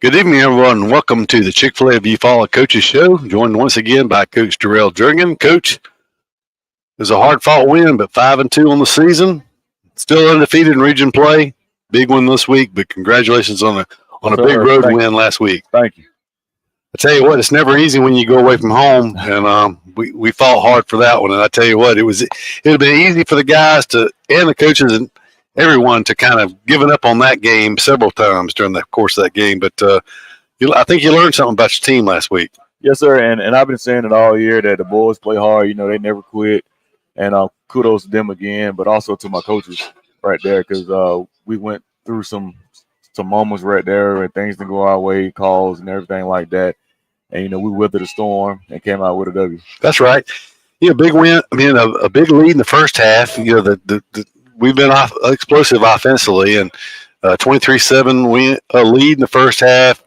Good evening, everyone, and welcome to the Chick-Fil-A View Follow Coaches Show. Joined once again by Coach Darrell Jurgen. Coach, it was a hard-fought win, but 5-2 on the season. Still undefeated in region play. Big one this week, but congratulations on a big road win last week. Thank you. I tell you what, it's never easy when you go away from home, and we fought hard for that one. And I tell you what, it would have been easy for the guys and the coaches and everyone to kind of given up on that game several times during the course of that game. But I think you learned something about your team last week. Yes, sir. And I've been saying it all year that the boys play hard. You know, they never quit. And kudos to them again, but also to my coaches right there because we went through some moments right there and things didn't go our way, calls and everything like that. And, you know, we weathered the storm and came out with a W. That's right. Big win. I mean, a big lead in the first half. You know, we've been explosive offensively, and 23-7 lead in the first half.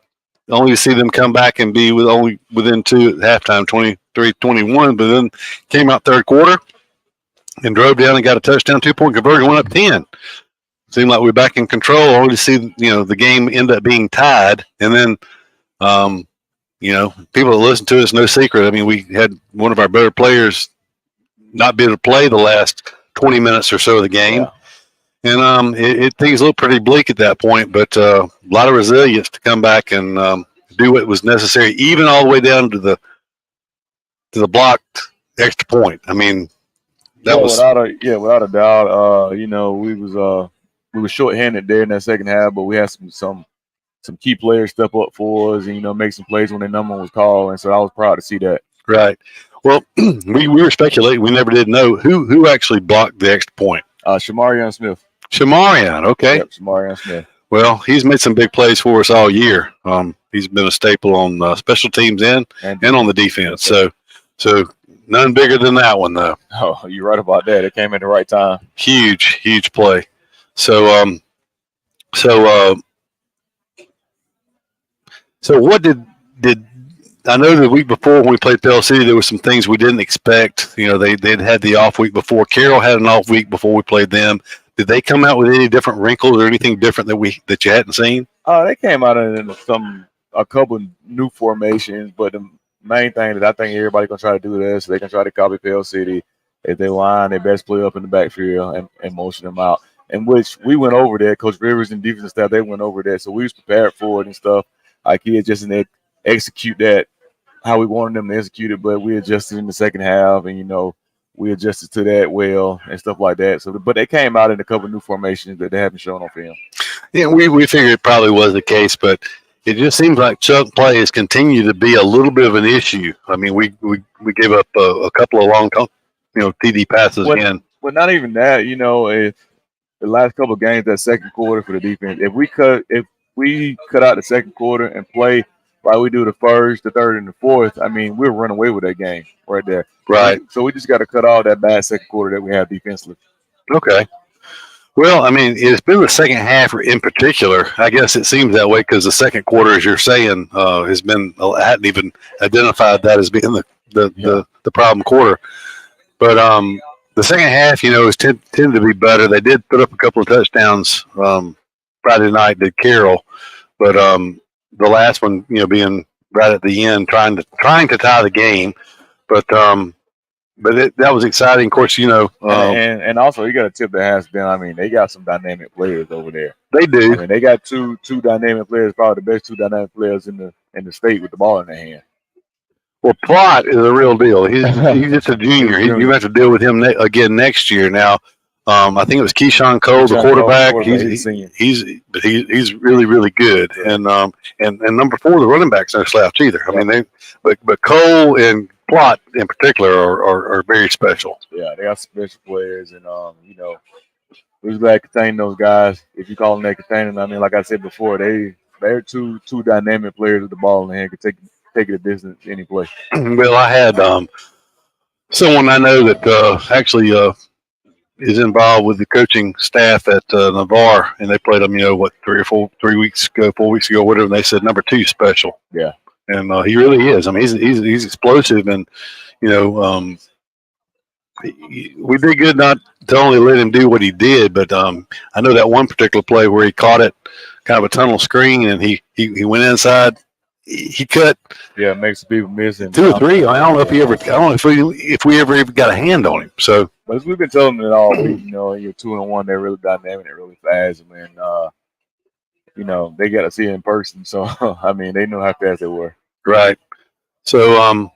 Only to see them come back and be only within two at halftime, 23-21. But then came out third quarter and drove down and got a touchdown, 2-point conversion, went up 10. Seemed like we were back in control. Only to see the game end up being tied, and then people that listen to us, no secret. I mean, we had one of our better players not be able to play the last 20 minutes or so of the game. Yeah. And things looked pretty bleak at that point, but a lot of resilience to come back and do what was necessary, even all the way down to the blocked extra point. I mean, without a doubt. We were shorthanded there in that second half, but we had some key players step up for us and make some plays when their number was called, and so I was proud to see that. Right. Well, we were speculating. We never did know who actually blocked the extra point. Shamarion Smith. Shamarion, okay. Yep, Shamarion Smith. Well, he's made some big plays for us all year. He's been a staple on special teams and on the defense. So none bigger than that one, though. Oh, you're right about that. It came at the right time. Huge play. So what did I know the week before when we played Pell City, there were some things we didn't expect. They'd had the off week before. Carroll had an off week before we played them. Did they come out with any different wrinkles or anything different that you hadn't seen? They came out in a couple new formations, but the main thing that I think everybody's gonna try to do is they can try to copy Pell City. If they line their best player up in the backfield and motion them out, in which we went over that. Coach Rivers and defensive staff, they went over that, so we was prepared for it and stuff. Our kids just didn't execute that how we wanted them to execute it, but we adjusted in the second half, and we adjusted to that well and stuff like that. So, but they came out in a couple of new formations that they haven't shown on film. Yeah, we figured it probably was the case, but it just seems like chunk plays continue to be a little bit of an issue. I mean, we gave up a couple of long, TD passes again. But not even that. If the last couple of games, that second quarter for the defense, if we cut out the second quarter and play like we do the first, the third, and the fourth, I mean, we'll run away with that game right there. Right. So we just got to cut all that bad second quarter that we have defensively. Okay. Well, I mean, it's been the second half in particular. I guess it seems that way because the second quarter, as you're saying, I hadn't even identified that as being the problem quarter. But the second half, has tended to be better. They did put up a couple of touchdowns Friday night, did Carroll, but the last one, being right at the end, trying to tie the game, but that was exciting. Of course, and also you got to tip the hats down. I mean, they got some dynamic players over there. They do. I mean, they got two dynamic players, probably the best two dynamic players in the state with the ball in their hand. Well, Plott is a real deal. He's just a junior. You have to deal with him again next year. Now, I think it was Keyshawn Cole, the quarterback. He's really, really good. And number 4, the running backs no slouch either. I mean, but Cole and Plott in particular are very special. Yeah, they got special players, and we was glad to contain those guys. If you call them that containing, I mean, like I said before, they're two dynamic players with the ball in the hand, can take it a distance any play. Well, I had someone I know that actually is involved with the coaching staff at Navarre, and they played them, 4 weeks ago, whatever. And they said number 2 special. Yeah, and he really is. I mean, he's explosive, and we did good not to only let him do what he did, but I know that one particular play where he caught it kind of a tunnel screen, and he went inside. He cut makes people miss him. 2 or 3. I don't know if we ever got a hand on him. So, but as we've been telling them it all week, you're 2-1. They're really dynamic. They're really fast, and they got to see it in person. So I mean, they know how fast they were. Right. So off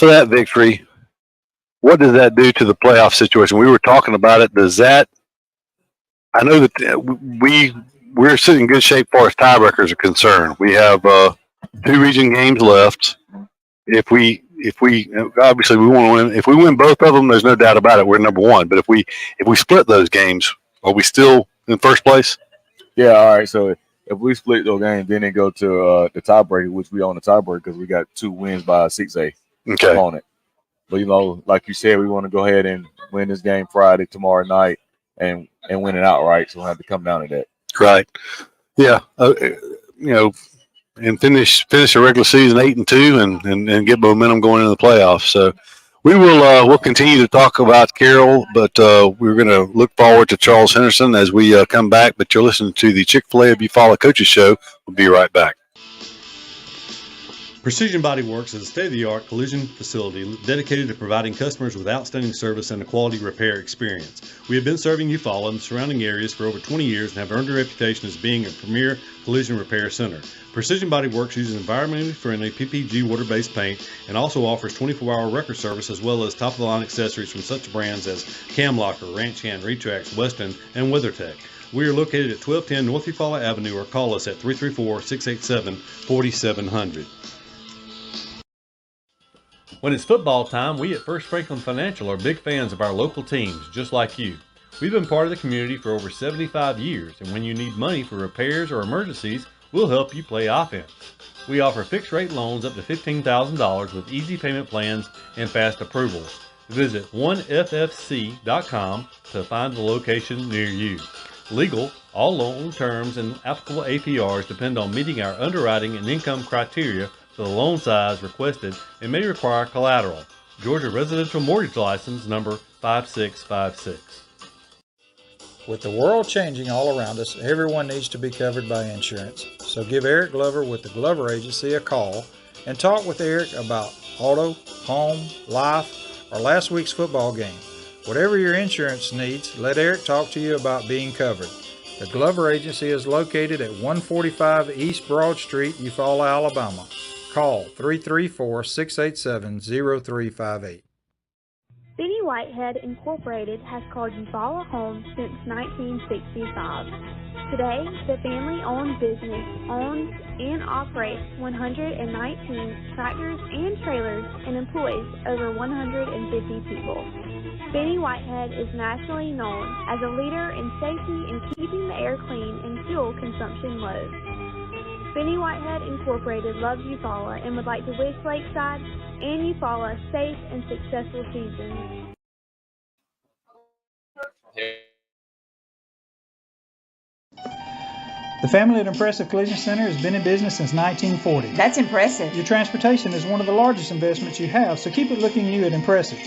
of that victory, what does that do to the playoff situation? We were talking about it. Does that? I know that we're sitting in good shape as far as tiebreakers are concerned. We have 2 region games left. If we obviously we want to win. If we win both of them, there's no doubt about it. We're number 1. But if we split those games, are we still in first place? Yeah. All right. So if we split those games, then they go to the tiebreaker, which we own the tiebreaker because we got 2 wins by a 6A opponent. But like you said, we want to go ahead and win this game Friday, tomorrow night, and win it outright. So we'll have to come down to that. Right. Yeah. And finish the regular season 8-2 and get momentum going into the playoffs. So we'll continue to talk about Carroll, but we're going to look forward to Charles Henderson as we come back. But you're listening to the Chick-Fil-A Eufaula Coaches Show. We'll be right back. Precision Body Works is a state-of-the-art collision facility dedicated to providing customers with outstanding service and a quality repair experience. We have been serving Eufaula and the surrounding areas for over 20 years and have earned a reputation as being a premier collision repair center. Precision Body Works uses environmentally friendly PPG water-based paint and also offers 24-hour record service as well as top-of-the-line accessories from such brands as Camlocker, Ranch Hand, Retrax, Weston, and WeatherTech. We are located at 1210 North Eufaula Avenue or call us at 334-687-4700. When it's football time, we at First Franklin Financial are big fans of our local teams, just like you. We've been part of the community for over 75 years, and when you need money for repairs or emergencies, we'll help you play offense. We offer fixed-rate loans up to $15,000 with easy payment plans and fast approvals. Visit 1ffc.com to find the location near you. Legal, all loan terms and applicable APRs depend on meeting our underwriting and income criteria for the loan size requested and may require collateral. Georgia Residential Mortgage License number 5656. With the world changing all around us, everyone needs to be covered by insurance. So give Eric Glover with the Glover Agency a call and talk with Eric about auto, home, life, or last week's football game. Whatever your insurance needs, let Eric talk to you about being covered. The Glover Agency is located at 145 East Broad Street, Eufaula, Alabama. Call 334-687-0358. Benny Whitehead Incorporated has called Eufaula home since 1965. Today, the family-owned business owns and operates 119 tractors and trailers and employs over 150 people. Benny Whitehead is nationally known as a leader in safety and keeping the air clean and fuel consumption low. Benny Whitehead Incorporated loves Eufaula and would like to wish Lakeside and Eufaula safe and successful seasons. The family at Impressive Collision Center has been in business since 1940. That's impressive. Your transportation is one of the largest investments you have, so keep it looking new at Impressive.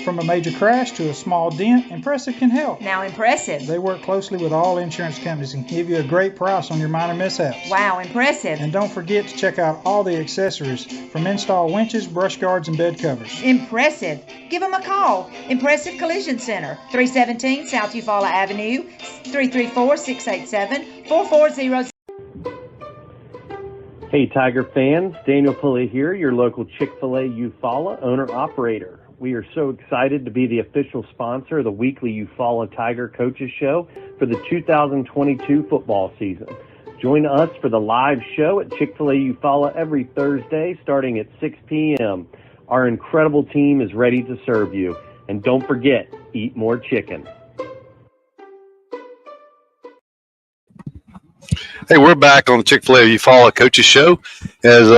From a major crash to a small dent, Impressive can help. Now impressive. They work closely with all insurance companies and give you a great price on your minor mishaps. Wow, impressive. And don't forget to check out all the accessories from install winches, brush guards, and bed covers. Impressive. Give them a call. Impressive Collision Center, 317 South Eufaula Avenue, 334-687-4400. Hey Tiger fans, Daniel Pulley here, your local Chick-Fil-A Eufaula owner-operator. We are so excited to be the official sponsor of the weekly Eufaula Tiger Coaches Show for the 2022 football season. Join us for the live show at Chick-fil-A Eufaula every Thursday starting at 6 p.m. Our incredible team is ready to serve you. And don't forget, eat more chicken. Hey, we're back on the Chick-fil-A Eufaula Coaches Show as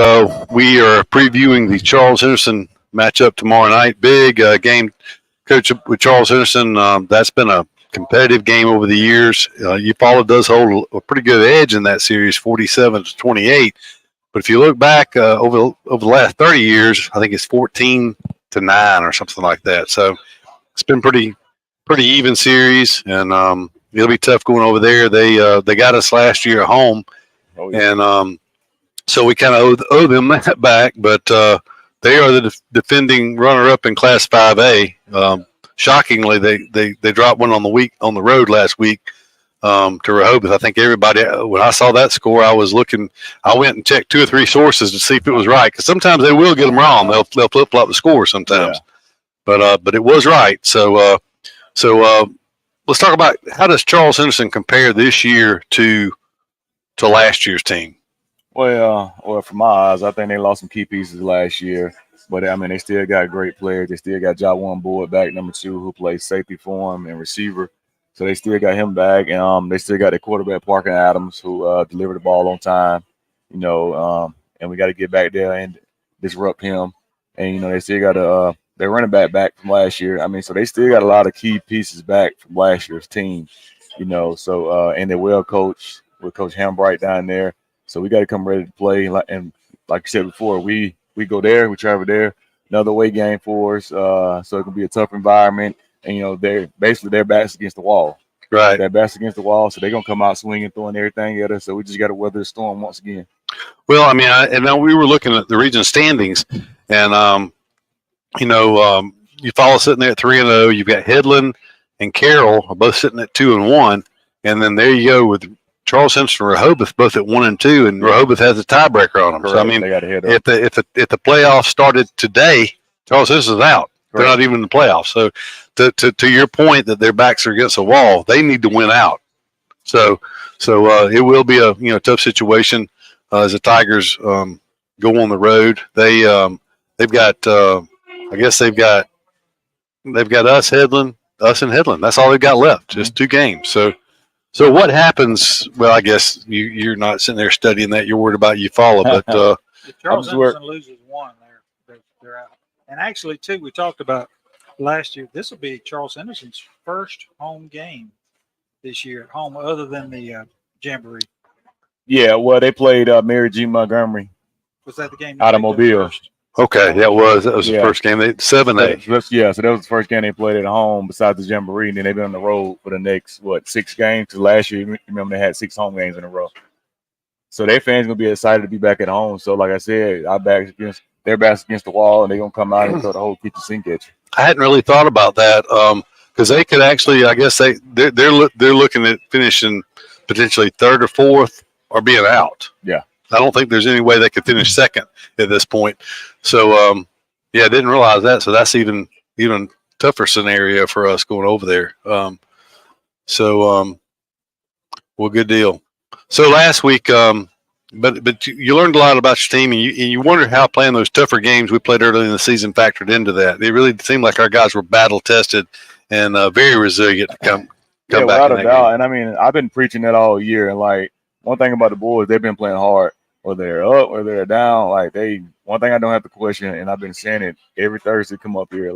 we are previewing the Charles Henderson matchup tomorrow night. Big game, Coach, with Charles Henderson. That's been a competitive game over the years. Eufaula does hold a pretty good edge in that series, 47-28. But if you look back over the last 30 years, I think it's 14-9 or something like that. So it's been pretty even series. And It'll be tough going over there. They got us last year at home, and so we kind of owe them that back. But they are the defending runner-up in Class 5A. Shockingly, they dropped one on the road last week to Rehoboth. I think everybody, when I saw that score, I went and checked 2 or 3 sources to see if it was right, because sometimes they will get them wrong. They'll flip-flop the score sometimes. Yeah. But it was right. So let's talk about, how does Charles Henderson compare this year to last year's team? Well, from my eyes, I think they lost some key pieces last year. But, I mean, they still got great players. They still got Jawan Boyd back, number 2, who plays safety for him and receiver. So they still got him back. And they still got their quarterback, Parker Adams, who delivered the ball on time. And we got to get back there and disrupt him. And, they still got their running back from last year. I mean, so they still got a lot of key pieces back from last year's team, So, and they're well coached with Coach Hambright down there. So we got to come ready to play. And like you said before, we go there, we travel there, another away game for us. So it can be a tough environment. And, they're their backs against the wall. Right. Their backs against the wall. So they're going to come out swinging, throwing everything at us. So we just got to weather the storm once again. Well, I mean, and now we were looking at the region standings, and, you follow sitting there at 3-0. You've got Headland and Carroll are both sitting at 2-1. And then there you go with Charles Henderson and Rehoboth both at 1-2, and Rehoboth has a tiebreaker on them. Correct. So I mean, if the playoffs started today, Charles Henderson's out. Correct. They're not even in the playoffs. So to your point that their backs are against a wall, they need to win out. So it will be a tough situation as the Tigers go on the road. They've got us and Headland. That's all they've got left. Just 2 games. So what happens? Well, I guess you're not sitting there studying that. You're worried about Eufaula, but if Charles Henderson loses 1, they're out. And actually, too, we talked about last year. This will be Charles Henderson's first home game this year at home, other than the Jamboree. Yeah, well, they played Mary G. Montgomery. Was that the game? Automobile. Okay, that was the first game. 7A. Yeah, so that was the first game they played at home besides the Jamboree, and then they've been on the road for the next 6 games. Because last year, remember, they had 6 home games in a row. So their fans gonna be excited to be back at home. So like I said, their backs against the wall, and they're gonna come out and throw the whole kitchen sink at you. I hadn't really thought about that because they could actually, I guess they're looking at finishing potentially 3rd or 4th or being out. Yeah. I don't think there's any way they could finish 2nd at this point. So, I didn't realize that. So that's even tougher scenario for us going over there. Well, good deal. So last week, but you learned a lot about your team, and you wondered how playing those tougher games we played early in the season factored into that. It really seemed like our guys were battle tested and very resilient to come back. Without a doubt. And I mean, I've been preaching that all year. And like, one thing about the boys, they've been playing hard. Whether they're up or they're down, one thing I don't have to question, and I've been saying it every Thursday come up here,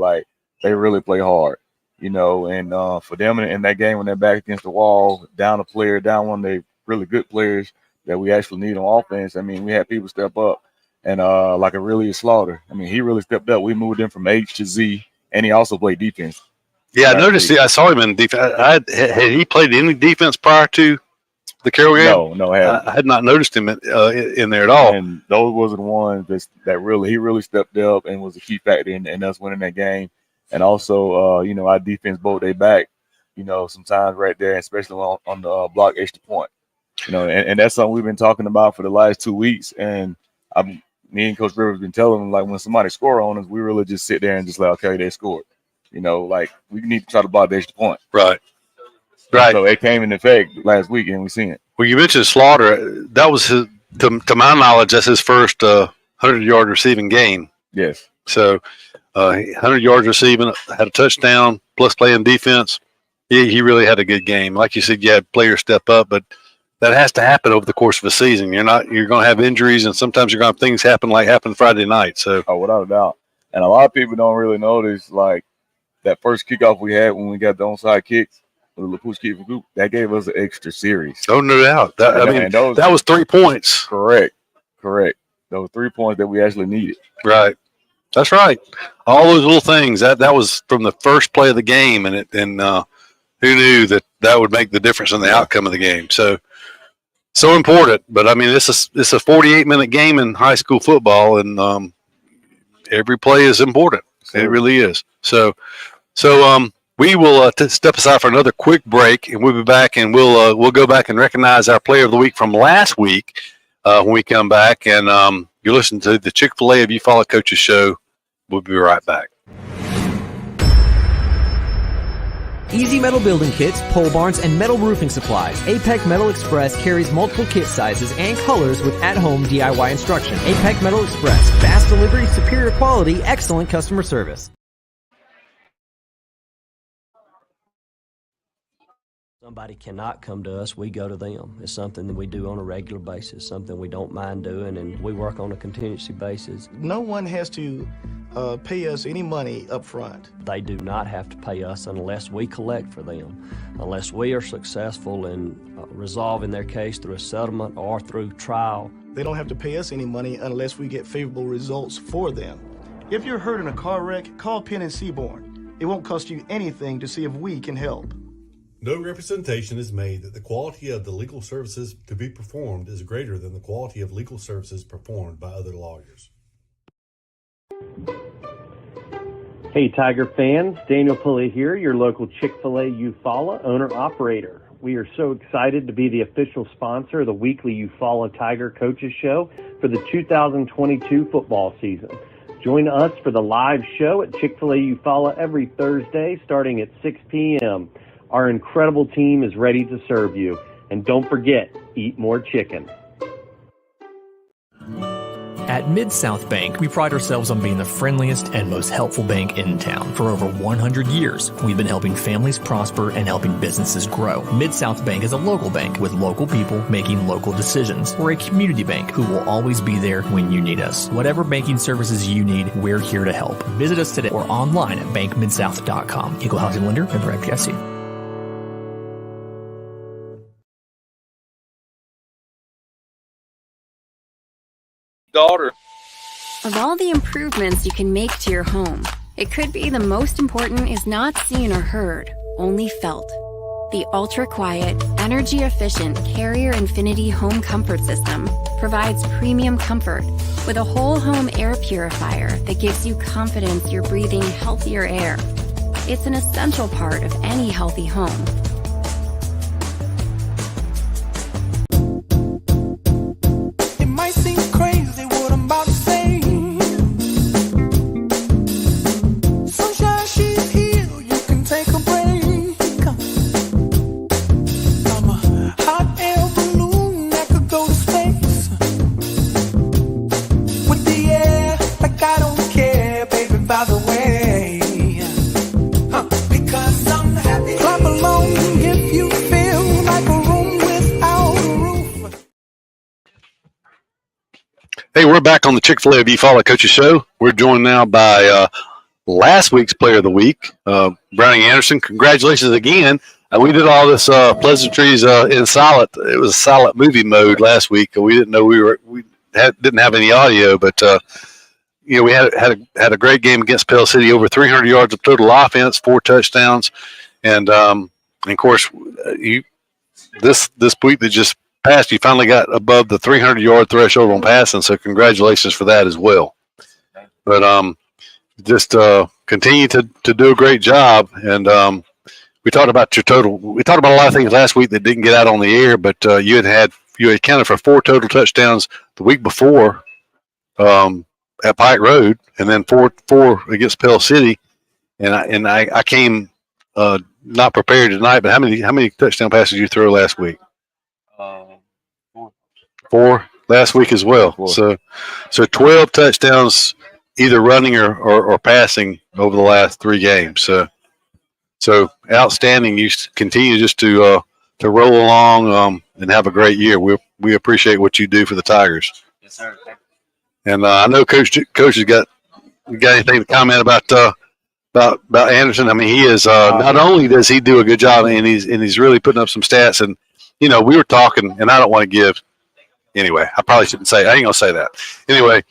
they really play hard, and for them in that game when they're back against the wall, down a player, down one of their really good players that we actually need on offense. I mean, we had people step up, and like a really Slaughter. I mean, he really stepped up. We moved him from H to Z, and he also played defense. Yeah, I noticed. I saw him in defense. Had he played any defense prior to the Carroll game? No, I had not noticed him in there at all. And those was the ones that really stepped up and was a key factor in us winning that game. And also, our defense both they back, sometimes right there, especially on the block extra point. And that's something we've been talking about for the last 2 weeks. And me and Coach Rivers been telling them, when somebody score on us, we really just sit there and just okay, they scored. We need to try to block the extra point. Right. Right. So it came in effect last week, and we seen it. Well, you mentioned Slaughter. That was his, to my knowledge, that's his first 100-yard receiving game. Yes. So 100 yards receiving, had a touchdown, plus playing defense. He really had a good game. Like you said, you had players step up, but that has to happen over the course of a season. You're going to have injuries, and sometimes you're going to have things happen like happened Friday night. So, without a doubt. And a lot of people don't really notice, that first kickoff we had when we got the onside kick. That gave us an extra series. Oh, no doubt. That was 3 points. Correct. Those 3 points that we actually needed. Right. That's right. All those little things. That was from the first play of the game, and who knew that that would make the difference in the outcome of the game. So important. But I mean, it's a 48-minute game in high school football, and every play is important. Sure. It really is. So we will step aside for another quick break, and we'll be back, and we'll go back and recognize our player of the week from last week when we come back. And you're listening to the Chick-Fil-A of You Follow Coaches show. We'll be right back. Easy Metal Building Kits, pole barns, and metal roofing supplies. APEC Metal Express carries multiple kit sizes and colors with at-home DIY instruction. APEC Metal Express. Fast delivery, superior quality, excellent customer service. Somebody cannot come to us, we go to them. It's something that we do on a regular basis, something we don't mind doing, and we work on a contingency basis. No one has to pay us any money up front. They do not have to pay us unless we collect for them, unless we are successful in resolving their case through a settlement or through trial. They don't have to pay us any money unless we get favorable results for them. If you're hurt in a car wreck, call Penn and Seaborn. It won't cost you anything to see if we can help. No representation is made that the quality of the legal services to be performed is greater than the quality of legal services performed by other lawyers. Hey Tiger fans, Daniel Pulley here, your local Chick-Fil-A Eufaula owner-operator. We are so excited to be the official sponsor of the weekly Eufaula Tiger Coaches Show for the 2022 football season. Join us for the live show at Chick-Fil-A Eufaula every Thursday starting at 6 p.m. Our incredible team is ready to serve you. And don't forget, eat more chicken. At Mid-South Bank, we pride ourselves on being the friendliest and most helpful bank in town. For over 100 years, we've been helping families prosper and helping businesses grow. Mid-South Bank is a local bank with local people making local decisions. We're a community bank who will always be there when you need us. Whatever banking services you need, we're here to help. Visit us today or online at bankmidsouth.com. Equal housing lender, member FDIC. Daughter. Of all the improvements you can make to your home, it could be the most important is not seen or heard, only felt. The ultra-quiet, energy-efficient Carrier Infinity Home Comfort System provides premium comfort with a whole home air purifier that gives you confidence you're breathing healthier air. It's an essential part of any healthy home. Hey, we're back on the Chick-fil-A of You Follow Coaches show. We're joined now by last week's Player of the Week, Browning Anderson. Congratulations again. We did all this pleasantries in silent. It was silent movie mode last week. We didn't know didn't have any audio, but we had a great game against Pell City. Over 300 yards of total offense, 4 touchdowns, and of course, this week that just passed, you finally got above the 300-yard threshold on passing, so congratulations for that as well. But just continue to do a great job, and we talked about your total. We talked about a lot of things last week that didn't get out on the air, but you had counted for 4 total touchdowns the week before at Pike Road, and then four against Pell City, and I came not prepared tonight. But how many touchdown passes did you throw last week? 4 last week as well. 4. So 12 touchdowns, either running or passing over the last 3 games. So outstanding. You continue just to roll along and have a great year. We appreciate what you do for the Tigers. Yes, sir. And I know Coach has got anything to comment about Anderson. I mean, he is not only does he do a good job, and he's really putting up some stats. And we were talking, and I don't want to give. Anyway, I probably shouldn't say. I ain't gonna say that. Anyway,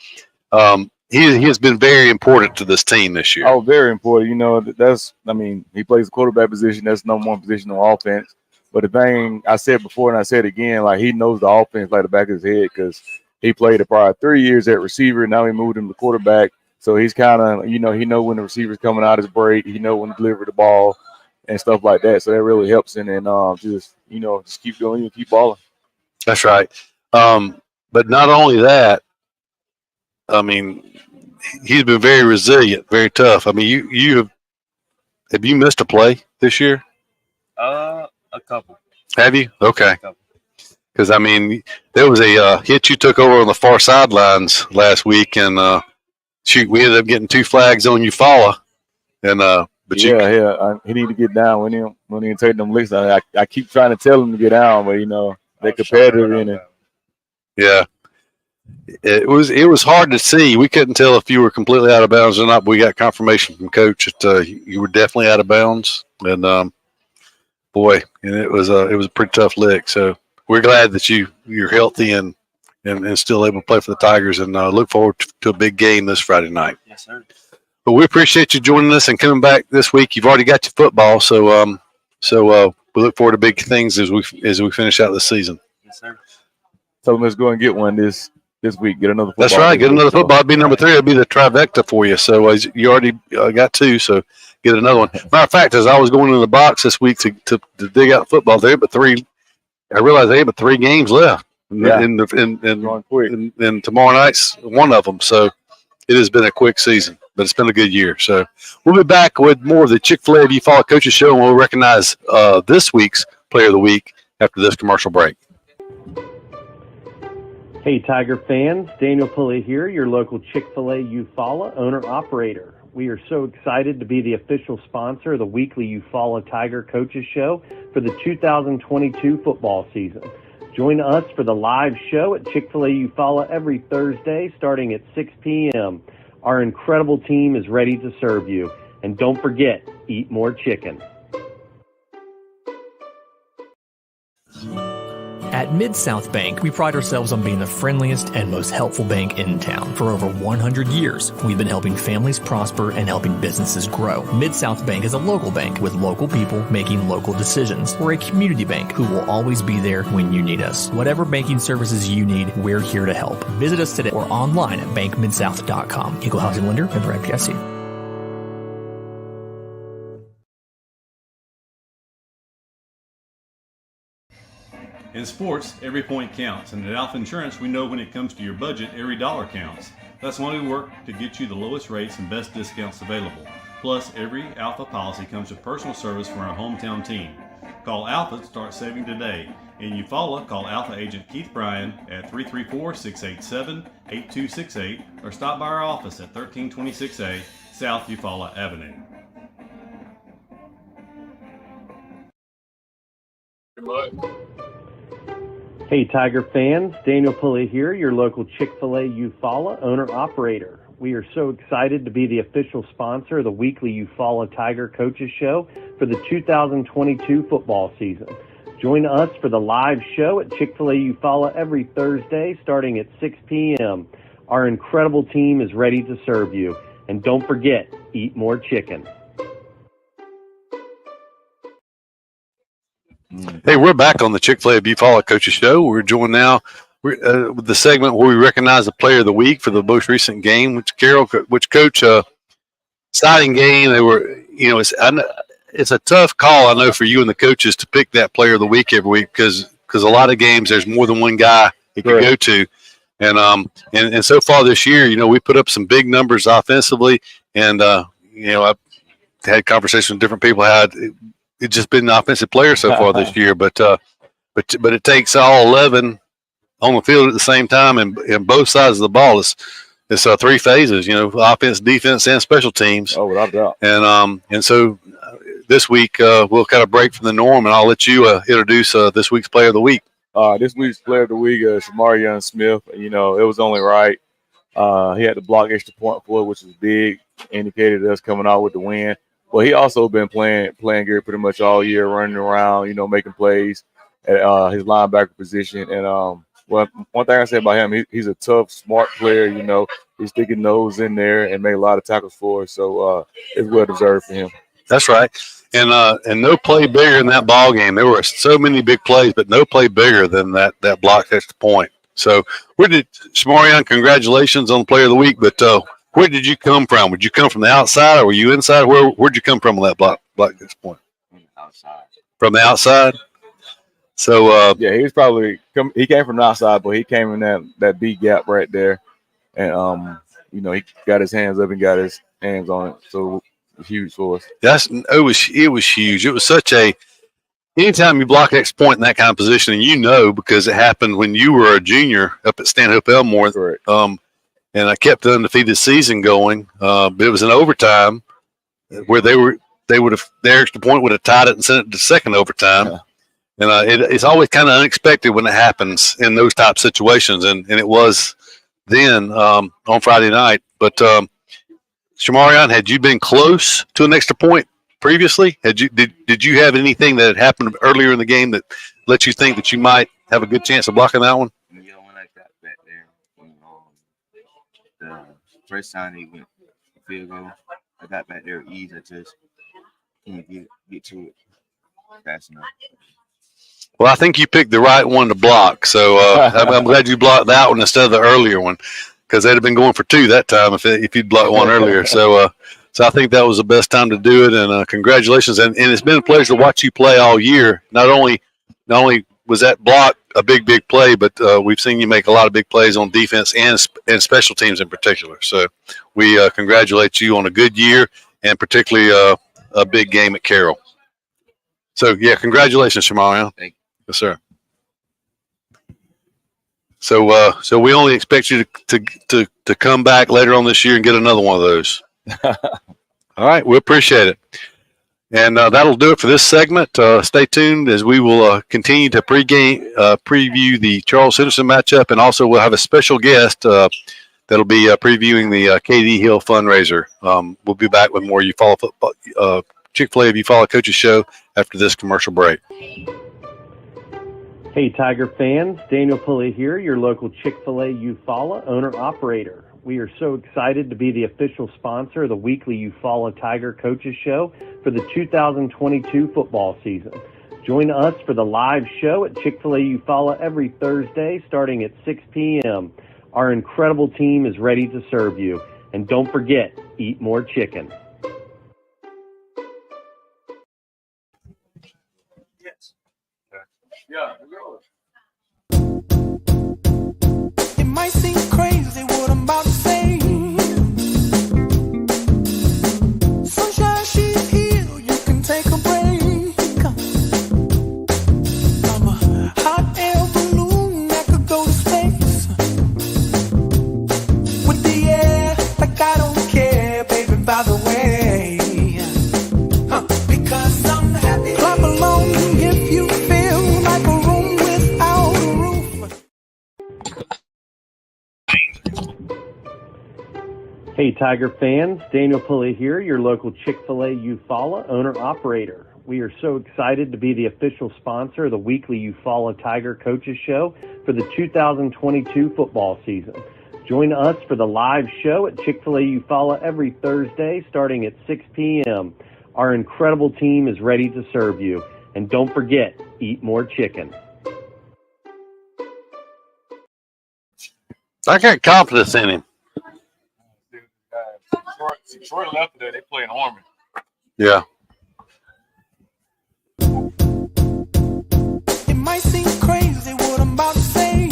he has been very important to this team this year. Oh, very important. He plays the quarterback position. That's the number 1 position on offense. But the thing I said before and I said again, like he knows the offense like the back of his head because he played it probably 3 years at receiver. Now he moved him to quarterback. So he's kind of, he know when the receiver's coming out his break. He know when to deliver the ball and stuff like that. So that really helps him. And just keep going and keep balling. That's right. But not only that, I mean, he's been very resilient, very tough. I mean, have you missed a play this year? A couple. Have you? Okay. Because I mean, there was a hit you took over on the far sidelines last week, and we ended up getting 2 flags on Eufaula, and he need to get down when he take them licks. I keep trying to tell him to get down, but they're competitive in it. Yeah. It was hard to see. We couldn't tell if you were completely out of bounds or not. But we got confirmation from coach that you were definitely out of bounds, and and it was a pretty tough lick. So we're glad that you're healthy and still able to play for the Tigers, and look forward to a big game this Friday night. Yes, sir. But we appreciate you joining us and coming back this week. You've already got your football, so we look forward to big things as we finish out this season. Yes, sir. Tell them let's go and get one this week. Get another football. That's right. Get another football. It'd be number 3. It'd be the trifecta for you. So you already got 2. So get another one. Matter of fact, as I was going into the box this week to dig out football, there but 3. I realized they have 3 games left. Yeah. And tomorrow night's one of them. So it has been a quick season, but it's been a good year. So we'll be back with more of the Chick-Fil-A If You Follow Coaches show, and we'll recognize this week's Player of the Week after this commercial break. Hey, Tiger fans, Daniel Pulley here, your local Chick-fil-A Eufaula owner-operator. We are so excited to be the official sponsor of the weekly Eufaula Tiger Coaches Show for the 2022 football season. Join us for the live show at Chick-fil-A Eufaula every Thursday starting at 6 p.m. Our incredible team is ready to serve you. And don't forget, eat more chicken. At Mid-South Bank, we pride ourselves on being the friendliest and most helpful bank in town. For over 100 years, we've been helping families prosper and helping businesses grow. Mid-South Bank is a local bank with local people making local decisions. We're a community bank who will always be there when you need us. Whatever banking services you need, we're here to help. Visit us today or online at bankmidsouth.com. Equal housing lender, member FDIC. In sports, every point counts, and at Alpha Insurance, we know when it comes to your budget, every dollar counts. That's why we work to get you the lowest rates and best discounts available. Plus, every Alpha policy comes with personal service from our hometown team. Call Alpha to start saving today. In Eufaula, call Alpha agent Keith Bryan at 334-687-8268 or stop by our office at 1326A South Eufaula Avenue. Hey, Tiger fans, Daniel Pulley here, your local Chick-fil-A Eufaula owner-operator. We are so excited to be the official sponsor of the weekly Eufaula Tiger Coaches Show for the 2022 football season. Join us for the live show at Chick-fil-A Eufaula every Thursday starting at 6 p.m. Our incredible team is ready to serve you. And don't forget, eat more chicken. Hey, we're back on the Chick-fil-A Eufaula Coaches Show. We're joined now with the segment where we recognize the Player of the Week for the most recent game, which Coach, exciting game. They were, it's a tough call, I know, for you and the coaches to pick that Player of the Week every week because a lot of games there's more than one guy you can go to, and so far this year, we put up some big numbers offensively, and I've had conversations with different people how it's just been the offensive player so far this year, but it takes all 11 on the field at the same time, and both sides of the ball. It's 3 phases, offense, defense, and special teams. Oh, without doubt. And so this week we'll kind of break from the norm, and I'll let you introduce this week's Player of the Week. This week's Player of the Week is Shamarion Smith. It was only right. He had to block extra point for it, which was big, indicated us coming out with the win. Well, he also been playing Gary pretty much all year, running around, making plays at his linebacker position. And one thing I say about him, he's a tough, smart player. He's sticking nose in there and made a lot of tackles for us. So it's well deserved for him. That's right. And no play bigger in that ball game. There were so many big plays, but no play bigger than that block extra point. So where did Shamarion, congratulations on the player of the week, but where did you come from? Would you come from the outside or were you inside? Where'd you come from on that block extra point? Outside. From the outside? So yeah, he came from the outside, but he came in that B gap right there. And he got his hands up and got his hands on it. So it was huge for us. It was huge. It was such a anytime you block X point in that kind of position, and because it happened when you were a junior up at Stanhope Elmore. Correct. And I kept the undefeated season going. But it was in overtime where their extra point would have tied it and sent it to second overtime. Yeah. And it's always kind of unexpected when it happens in those type situations. And it was then on Friday night. But Shamarion, had you been close to an extra point previously? Did you have anything that had happened earlier in the game that let you think that you might have a good chance of blocking that one? Yeah, when I got back there, the first time he went field goal, I got back there easy. I just can't get to it fast enough. Well, I think you picked the right one to block, so I'm glad you blocked that one instead of the earlier one, because they'd have been going for two that time if you'd blocked one earlier. So I think that was the best time to do it, and congratulations. And it's been a pleasure to watch you play all year. Not only was that block a big play, but we've seen you make a lot of big plays on defense and special teams in particular. So we congratulate you on a good year and particularly a big game at Carroll. So, yeah, congratulations, Shamarion. Thank you. Yes, sir. So we only expect you to come back later on this year and get another one of those. All right, we appreciate it. And that'll do it for this segment. Stay tuned as we will continue to preview the Charles Henderson matchup, and also we'll have a special guest that'll be previewing the KD Hill fundraiser. We'll be back with more You Follow Football, Chick-Fil-A If You Follow Coaches show after this commercial break. Hey, Tiger fans, Daniel Pulley here, your local Chick-fil-A Eufaula owner-operator. We are so excited to be the official sponsor of the weekly Eufaula Tiger Coaches Show for the 2022 football season. Join us for the live show at Chick-fil-A Eufaula every Thursday starting at 6 p.m. Our incredible team is ready to serve you. And don't forget, eat more chicken. Yeah. It might seem crazy what I'm about to say. Sunshine, she's here. You can take a break. I'm a hot air balloon that could go to space. With the air, like I don't care, baby, by the way. Because I'm happy. Clap along if you feel like a room without a roof. Hey, Tiger fans, Daniel Pulley here, your local Chick-fil-A Eufaula owner-operator. We are so excited to be the official sponsor of the weekly Eufaula Tiger Coaches Show for the 2022 football season. Join us for the live show at Chick-fil-A Eufaula every Thursday starting at 6 p.m. Our incredible team is ready to serve you. And don't forget, eat more chicken. I got confidence in him. Detroit left today. They play in Army. Yeah. It might seem crazy what I'm about to say.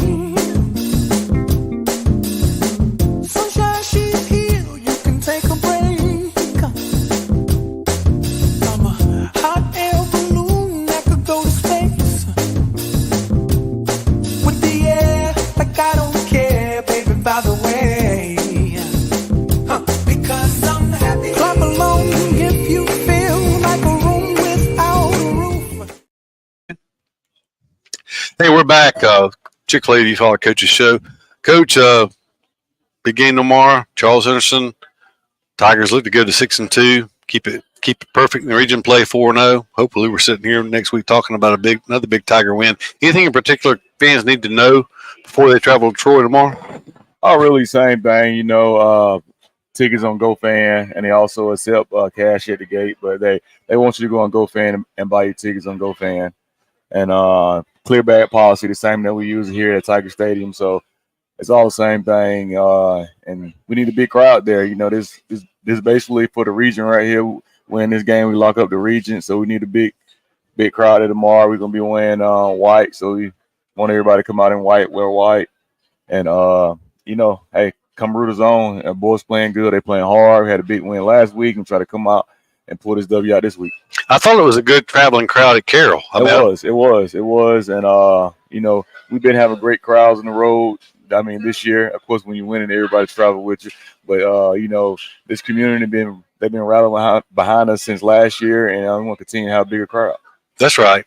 Sunshine, she's here. You can take a break. I'm a hot air balloon that could go to space. With the air, like I don't care, baby, by the way. Because I'm happy. Clap along if you feel like a room without a roof. Hey, we're back. Chick-fil-A If You Follow Coaches show. Coach, big game tomorrow. Charles Henderson. Tigers look to go to 6-2. Keep it perfect in the region. Play 4-0. Hopefully, we're sitting here next week talking about another big Tiger win. Anything in particular fans need to know before they travel to Troy tomorrow? Oh, really, same thing. tickets on GoFan, and they also accept cash at the gate. But they want you to go on GoFan and buy your tickets on GoFan. And clear bag policy, the same that we use here at Tiger Stadium. So it's all the same thing. And we need a big crowd there. You know, this is basically for the region right here. When this game, we lock up the region, so we need a big crowd there tomorrow. We're gonna be wearing white, so we want everybody to come out in white, wear white, and you know, hey, come root us on. Boys playing good, they playing hard. We had a big win last week, and try to come out and pull this W out this week. I thought it was a good traveling crowd at Carroll. It was, and you know, we've been having great crowds on the road. I mean, this year, of course, when you're winning, everybody's traveling with you. But you know, this community they've been rattling behind us since last year, and we want to continue to have a bigger crowd. That's right,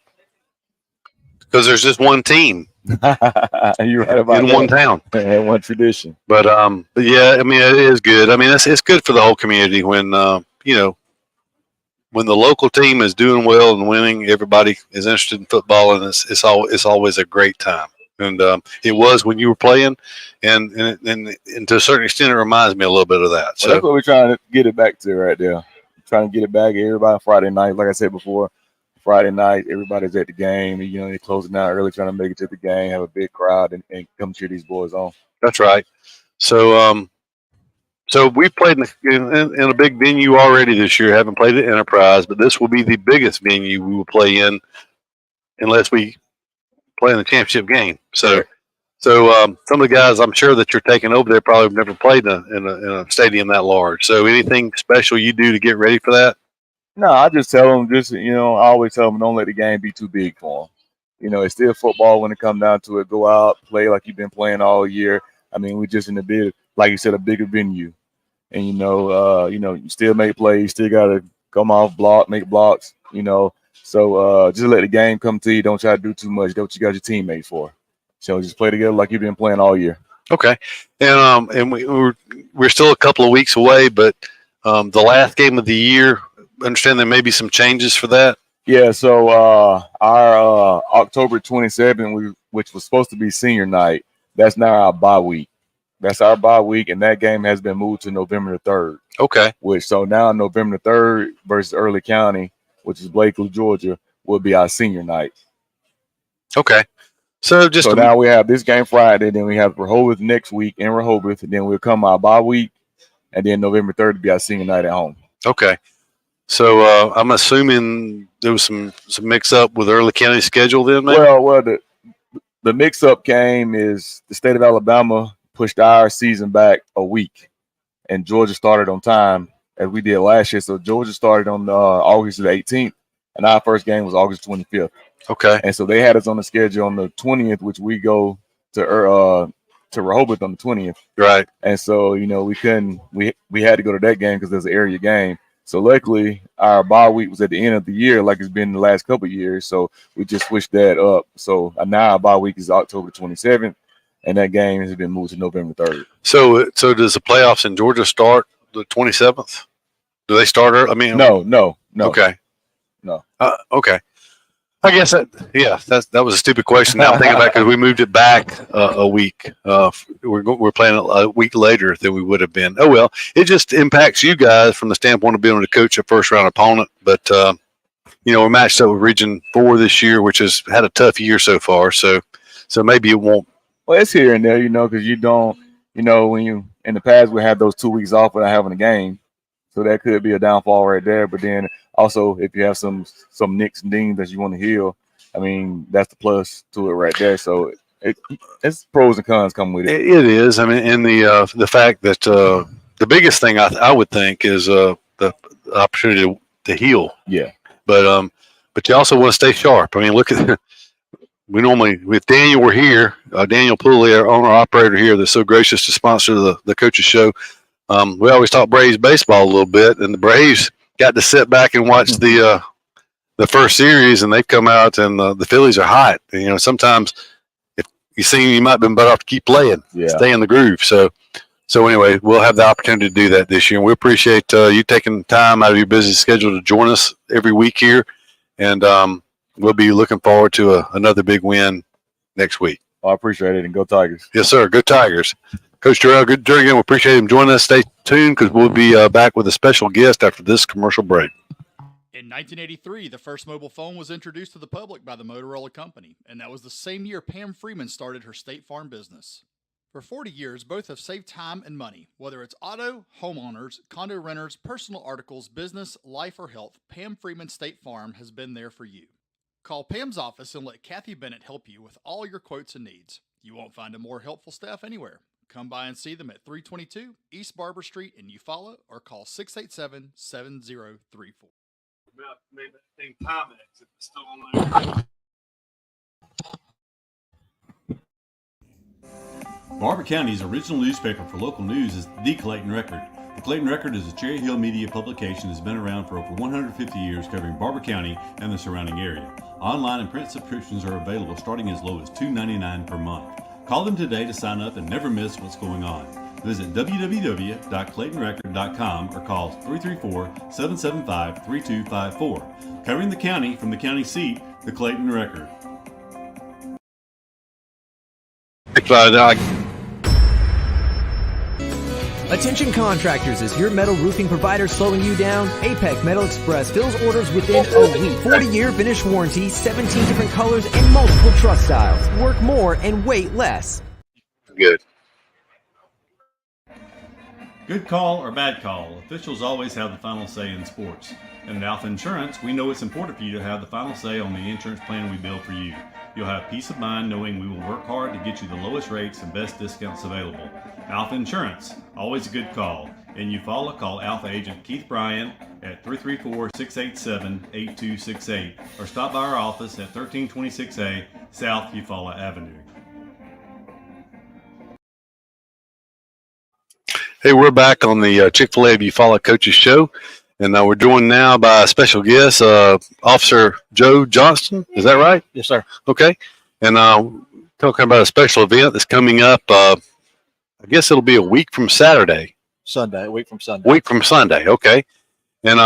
because there's just one team. You're right about in that. one town and one tradition. But yeah, I mean, it is good. I mean, it's good for the whole community when you know, when the local team is doing well and winning, everybody is interested in football, and it's always a great time. And it was when you were playing, and to a certain extent, it reminds me a little bit of that. So that's what we're trying to get it back to right there. Trying to get it back. Everybody Friday night, like I said before, Friday night, everybody's at the game. You know, they're closing out early, trying to make it to the game, have a big crowd, and come cheer these boys on. That's right. So so we played in a big venue already this year. Haven't played at Enterprise, but this will be the biggest venue we will play in, unless we play in the championship game. So some of the guys I'm sure that you're taking over there probably have never played in a stadium that large. So anything special you do to get ready for that? No, I just tell them, you know, I always tell them, don't let the game be too big for them. You know, it's still football when it comes down to it. Go out, play like you've been playing all year. I mean, we're just in a big, like you said, a bigger venue. And, you know, you still make plays, you still got to come off block, make blocks, you know. So just let the game come to you. Don't try to do too much. Do what you got your teammates for. So just play together like you've been playing all year. Okay. And we're still a couple of weeks away, but the last game of the year, understand there may be some changes for that. Yeah, so our October 27th, which was supposed to be senior night, that's now our bye week. That's our bye week, and that game has been moved to November the 3rd. Okay. So now November the 3rd versus Early County, which is Blakely, Georgia, will be our senior night. Okay. So now we have this game Friday, then we have Rehoboth next week in Rehoboth, and then we'll come our bye week, and then November 3rd will be our senior night at home. Okay. So I'm assuming there was some mix up with Early County schedule then, maybe? Well, the mix up came is the state of Alabama pushed our season back a week, and Georgia started on time as we did last year. So Georgia started on August the 18th, and our first game was August 25th. Okay. And so they had us on the schedule on the 20th, which we go to Rehoboth on the 20th. Right. And so, you know, we had to go to that game because there's an area game. So luckily, our bye week was at the end of the year, like it's been the last couple of years. So we just switched that up. So now our bye week is October 27th, and that game has been moved to November 3rd. So does the playoffs in Georgia start the 27th? Do they start? I mean, no. Okay. No. Okay. I guess that was a stupid question. Now I'm thinking about, because we moved it back a week. We're playing a week later than we would have been. Oh well, it just impacts you guys from the standpoint of being able to coach a first round opponent. But you know, we're matched up with Region 4 this year, which has had a tough year so far. So maybe it won't. Well, it's here and there, you know, because you don't, you know, when you in the past we had those 2 weeks off without having a game, so that could be a downfall right there. But then also, if you have some nicks and dings that you want to heal, I mean, that's the plus to it right there. So it's pros and cons come with it. It is. I mean, and the fact that the biggest thing I would think is the opportunity to heal. Yeah. But you also want to stay sharp. I mean, look at we normally, with Daniel, we're here. Daniel Pooley, our owner operator here, that's so gracious to sponsor the coaches show. We always talk Braves baseball a little bit, and the Braves got to sit back and watch the first series, and they've come out, and the Phillies are hot. And, you know, sometimes if you see them, you might have been better off to keep playing, stay in the groove. So anyway, we'll have the opportunity to do that this year. And we appreciate you taking time out of your busy schedule to join us every week here, and we'll be looking forward to another big win next week. I appreciate it, and go Tigers. Yes, sir. Go Tigers. Coach Terrell, good again. We appreciate him joining us. Stay tuned because we'll be back with a special guest after this commercial break. In 1983, the first mobile phone was introduced to the public by the Motorola Company, and that was the same year Pam Freeman started her State Farm business. For 40 years, both have saved time and money. Whether it's auto, homeowners, condo renters, personal articles, business, life, or health, Pam Freeman State Farm has been there for you. Call Pam's office and let Kathy Bennett help you with all your quotes and needs. You won't find a more helpful staff anywhere. Come by and see them at 322 East Barber Street in Eufaula or call 687-7034. Barber County's original newspaper for local news is The Clayton Record. The Clayton Record is a Cherry Hill media publication that's been around for over 150 years, covering Barber County and the surrounding area. Online and print subscriptions are available starting as low as $2.99 per month. Call them today to sign up and never miss what's going on. Visit www.claytonrecord.com or call 334-775-3254. Covering the county from the county seat, The Clayton Record. Attention contractors, is your metal roofing provider slowing you down? APEC Metal Express fills orders within a week. 40-year finish warranty, 17 different colors, and multiple truss styles. Work more and wait less. Good. Good call or bad call, officials always have the final say in sports. And at Alpha Insurance, we know it's important for you to have the final say on the insurance plan we build for you. You'll have peace of mind knowing we will work hard to get you the lowest rates and best discounts available. Alpha Insurance, always a good call. In Eufaula, call Alpha Agent Keith Bryan at 334-687-8268 or stop by our office at 1326A South Eufaula Avenue. Hey, we're back on the Chick-Fil-A Eufaula Coaches Show, and we're joined now by a special guest, Officer Joe Johnston. Is that right? Yes, sir. Okay. And talking about a special event that's coming up. I guess it'll be a week from Saturday. Sunday, a week from Sunday. Week from Sunday, okay. And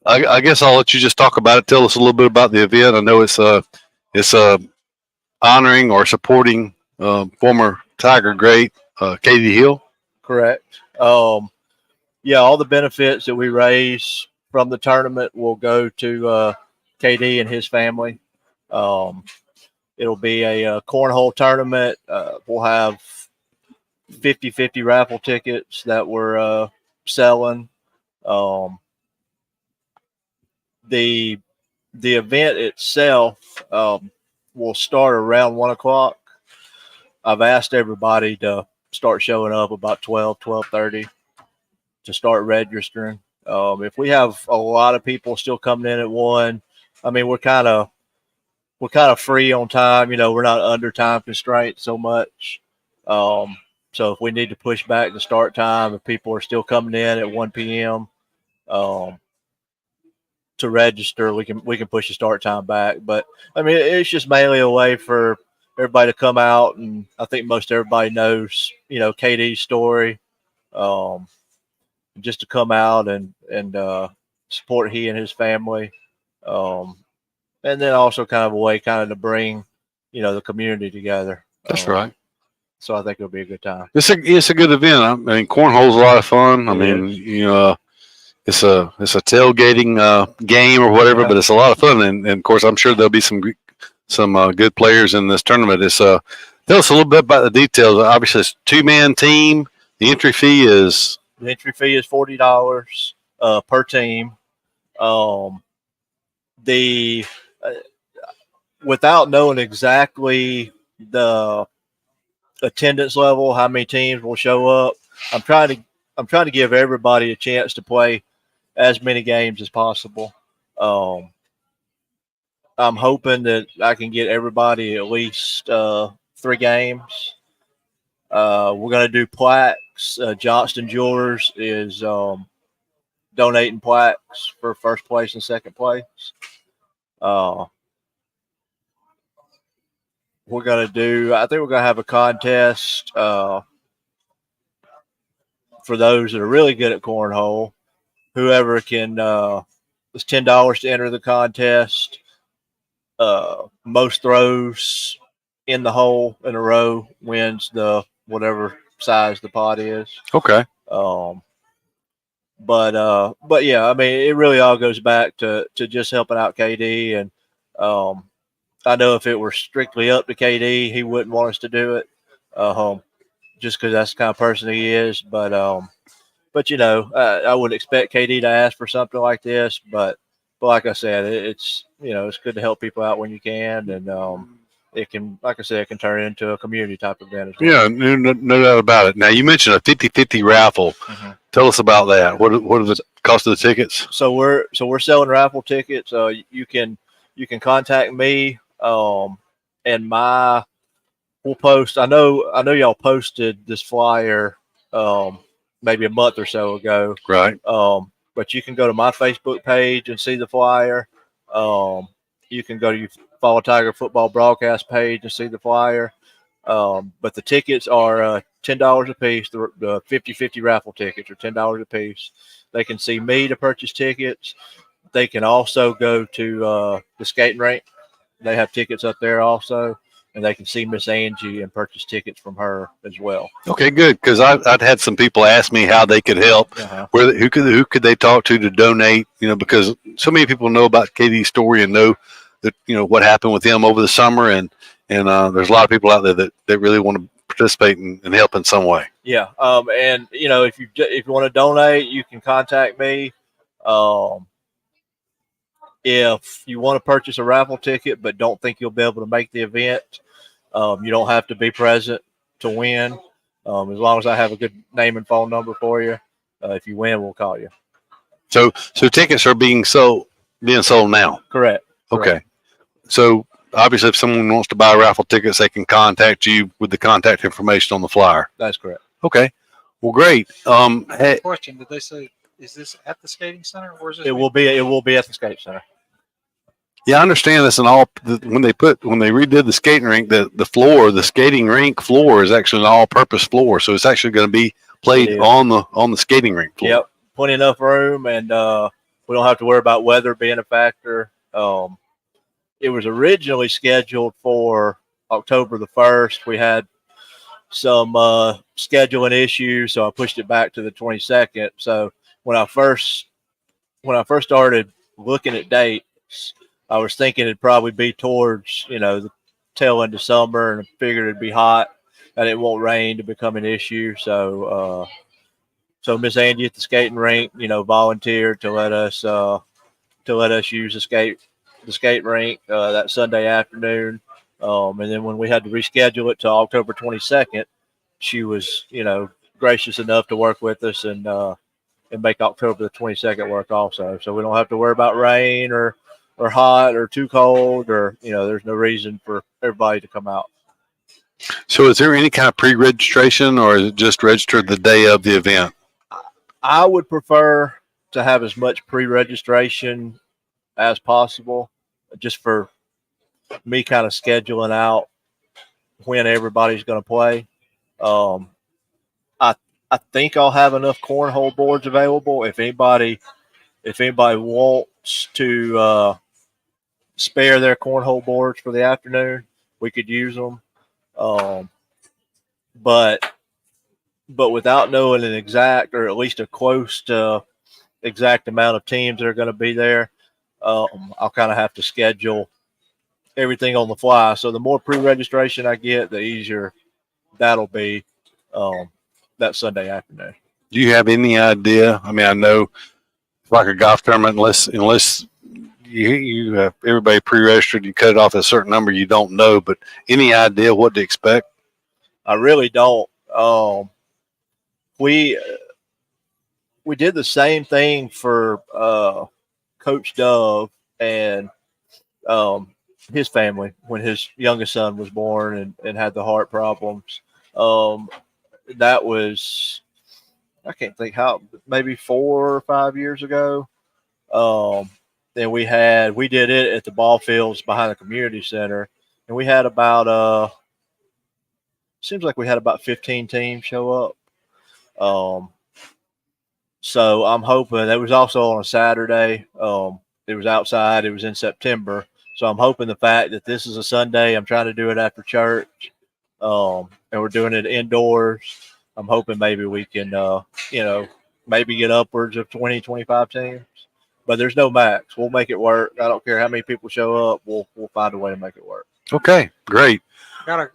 I guess I'll let you just talk about it. Tell us a little bit about the event. I know it's honoring or supporting former Tiger great Katie Hill. Correct. Yeah, all the benefits that we raise from the tournament will go to KD and his family. It'll be a cornhole tournament. We'll have 50-50 raffle tickets that we're selling. The event itself will start around 1 o'clock. I've asked everybody to start showing up about 12:30 to start registering. If we have a lot of people still coming in at 1, I mean, we're kind of free on time. You know, we're not under time constraints so much. So if we need to push back the start time, if people are still coming in at 1 p.m. To register, we can push the start time back. But I mean, it's just mainly a way for everybody to come out, and I think most everybody knows, you know, KD's story. Just to come out and support he and his family, and then also kind of a way to bring, you know, the community together. That's right. So I think it'll be a good time. It's a good event. I mean, cornhole's a lot of fun. I mean, you know, it's a tailgating game or whatever, but it's a lot of fun. And of course, I'm sure there'll be some good players in this tournament. Tell us a little bit about the details. Obviously, it's a 2-man team. The entry fee is $40 per team. Without knowing exactly the attendance level, how many teams will show up, I'm trying to give everybody a chance to play as many games as possible. I'm hoping that I can get everybody at least 3 games. We're going to do plaques. Johnston Jewelers is donating plaques for first place and second place. I think we're going to have a contest for those that are really good at cornhole. Whoever can, it's $10 to enter the contest. Most throws in the hole in a row wins the whatever size the pot is. Okay. But yeah, I mean, it really all goes back to just helping out KD. And I know if it were strictly up to KD, he wouldn't want us to do it, just because that's the kind of person he is. But you know, I wouldn't expect KD to ask for something like this. But like I said, it's you know, it's good to help people out when you can, and it can, like I said, it can turn into a community type event as well. Yeah, no doubt about it. Now, you mentioned a 50-50 raffle. Mm-hmm. Tell us about that. What are the cost of the tickets? So we're selling raffle tickets. You can contact me, and we'll post. I know y'all posted this flyer maybe a month or so ago. Right. But you can go to my Facebook page and see the flyer. You can go to your Follow Tiger football broadcast page and see the flyer. But the tickets are $10 a piece. The 50-50 raffle tickets are $10 a piece. They can see me to purchase tickets. They can also go to the skating rink. They have tickets up there also, and they can see Miss Angie and purchase tickets from her as well. Okay, good. Because I'd had some people ask me how they could help. Uh-huh. Who could they talk to donate? You know, because so many people know about KD's story and know that, you know, what happened with him over the summer, and there's a lot of people out there that really want to participate and help in some way. Yeah. And you know, if you want to donate, you can contact me. If you want to purchase a raffle ticket but don't think you'll be able to make the event, you don't have to be present to win. As long as I have a good name and phone number for you, if you win, we'll call you. So tickets are being sold now. Correct. Okay. So obviously, if someone wants to buy raffle tickets, they can contact you with the contact information on the flyer. That's correct. Okay. Well, great. Hey, Question: did they say, is this at the skating center, or is this? It will be at the skate center. yeah, I understand this. And when they redid the skating rink, the skating rink floor is actually an all-purpose floor, so it's actually going to be played on the skating rink floor. Yep, plenty enough room, and we don't have to worry about weather being a factor. It was originally scheduled for October the 1st. We had some scheduling issues, so I pushed it back to the 22nd. So when I first started looking at dates, I was thinking it'd probably be towards, you know, the tail end of summer, and I figured it'd be hot and it won't rain to become an issue. So Miss Angie at the skating rink, you know, volunteered to let us use the skate rink that Sunday afternoon. And then when we had to reschedule it to October 22nd, she was, you know, gracious enough to work with us and make October the 22nd work also. So we don't have to worry about rain or hot or too cold, or, you know, there's no reason for everybody to come out. So is there any kind of pre-registration, or is it just registered the day of the event? I would prefer to have as much pre-registration as possible, just for me kind of scheduling out when everybody's going to play. I think I'll have enough cornhole boards available. If anybody wants to spare their cornhole boards for the afternoon, we could use them. But without knowing an exact, or at least a close to exact amount of teams that are going to be there, I'll kind of have to schedule everything on the fly. So the more pre-registration I get, the easier that'll be that Sunday afternoon. Do you have any idea? I mean, I know it's like a golf tournament, unless you have everybody pre-registered, you cut it off at a certain number, you don't know. But any idea what to expect? I really don't. We did the same thing for Coach Dove and his family when his youngest son was born and had the heart problems. That was, I can't think how, maybe 4 or 5 years ago. Then we did it at the ball fields behind the community center, and we had about seems like we had about 15 teams show up. So I'm hoping that was also on a Saturday. It was outside. It was in September. So I'm hoping the fact that this is a Sunday, I'm trying to do it after church, and we're doing it indoors. I'm hoping maybe we can, maybe get upwards of 20, 25 teams. But there's no max. We'll make it work. I don't care how many people show up. We'll find a way to make it work. Okay, great. Got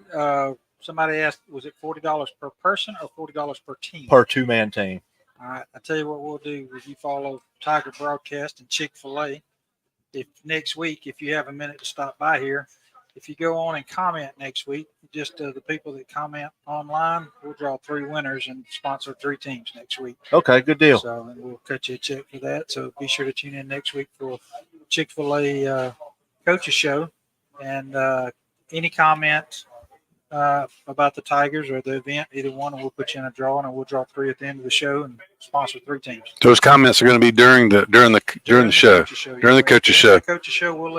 somebody asked, was it $40 per person or $40 per team? Per 2-man team. All right. I tell you what we'll do. If you follow Tiger Broadcast and Chick-Fil-A, if next week, if you have a minute to stop by here, if you go on and comment next week, just the people that comment online, we'll draw 3 winners and sponsor 3 teams next week. Okay, good deal. So and we'll cut you a check for that. So be sure to tune in next week for Chick-fil-A Coaches Show. And any comments about the Tigers or the event, either one, and we'll put you in a drawing, and we'll draw 3 at the end of the show and sponsor 3 teams. Those comments are going to be during the show. During the coaches show. Coaches Show, we'll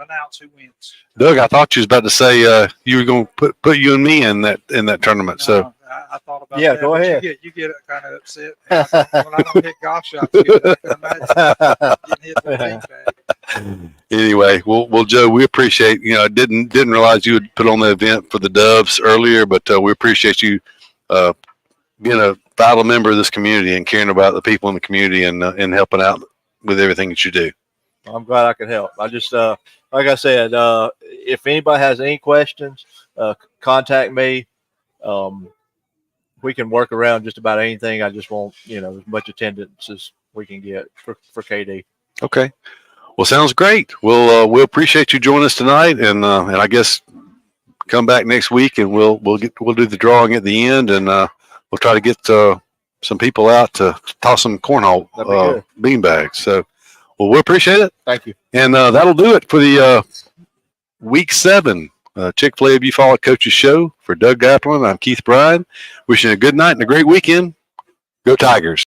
announce who wins. Doug, I thought you was about to say you were going to put you and me in that tournament. So I thought about yeah, that. go ahead. You get kind of upset when I don't hit golf shots. Good, I can imagine getting hit with a paint bag. Anyway, well, Joe, we appreciate. Didn't realize you would put on the event for the Doves earlier, but we appreciate you being a vital member of this community and caring about the people in the community and helping out with everything that you do. I'm glad I could help. I just, like I said, if anybody has any questions, contact me. We can work around just about anything. I just want, as much attendance as we can get for KD. Okay. Well, sounds great. We'll appreciate you joining us tonight, and I guess come back next week, and we'll do the drawing at the end, and we'll try to get some people out to toss some cornhole bean bags. So, we'll appreciate it. Thank you. And that'll do it for the week 7 Chick-fil-A of Eufaula Coaches Show. For Doug Gaplin, I'm Keith Bryan. Wishing you a good night and a great weekend. Go Tigers.